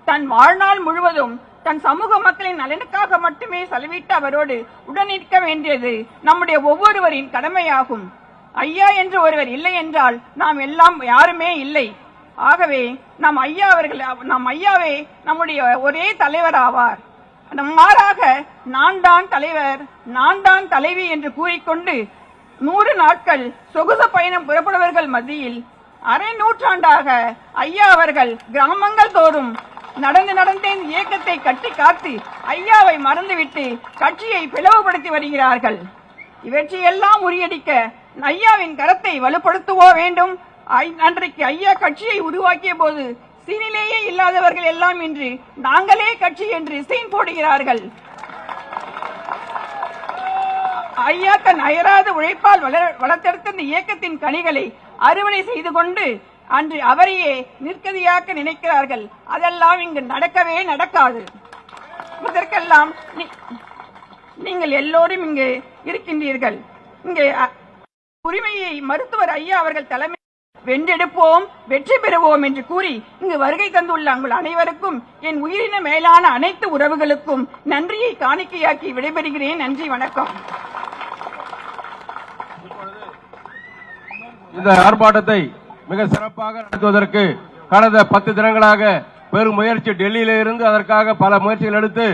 தன் வாழ்நாள் முழுவதும் தன் சமூக மக்களின் நலனுக்காக மட்டுமே செலவிட்டு அவரோடு உடனிருக்க வேண்டியது நம்முடைய ஒவ்வொருவரின் கடமையாகும். ஐயா என்று ஒருவர் இல்லை என்றால் நாம் எல்லாம் யாருமே இல்லை. ஆகவே நம் ஐயாவே நம்முடைய ஒரே தலைவர் ஆவார். மாறாக நான் தான் தலைவர், நான் தான் தலைவி என்று கூறிக்கொண்டு 100 நாட்கள் சொகுசு பயணம் புறப்படுவர்கள் மத்தியில் அரை நூற்றாண்டாக ஐயா அவர்கள் கிராமங்கள் தோறும் நடந்தே இயக்கத்தை கட்டி காத்து ஐயாவை மறந்துவிட்டு கட்சியை பிளவுபடுத்தி வருகிறார்கள். இவற்றையெல்லாம் முறியடிக்க ஐயாவின் கரத்தை வலுப்படுத்துவோ வேண்டும். அன்றைக்கு ஐயா கட்சியை உருவாக்கிய போது சீனிலேயே இல்லாதவர்கள் எல்லாம் இன்று நாங்களே கட்சி என்று சீன் போடுகிறார்கள். ஐயா தன் அயராத உழைப்பால் வளர்த்தெடுத்த இந்த இயக்கத்தின் கனிகளை அறுவடை செய்து கொண்டு அன்று அவரையே நிற்கதியாக்க நினைக்கிறார்கள். அதெல்லாம் இங்கு நடக்கவே நடக்காது. இதற்கெல்லாம் நீங்கள் எல்லோரும் இங்கு இருக்கின்றீர்கள். இங்கே உரிமையை மருத்துவர் ஐயா அவர்கள் தலைமை வென்றெடுப்போம், வெற்றி பெறுவோம் என்று கூறி இங்கு வருகை தந்துள்ள உங்கள் அனைவருக்கும் என் உயிரின மேலான அனைத்து உறவுகளுக்கும் நன்றியை காணிக்கையாக்கி விடைபெறுகிறேன். நன்றி, வணக்கம். இந்த ஆர்ப்பாட்டத்தை மிக சிறப்பாக நடத்துவதற்கு கடந்த 10 தினங்களாக பெரும் முயற்சி டெல்லியில இருந்து அதற்காக பல முயற்சிகள் எடுத்து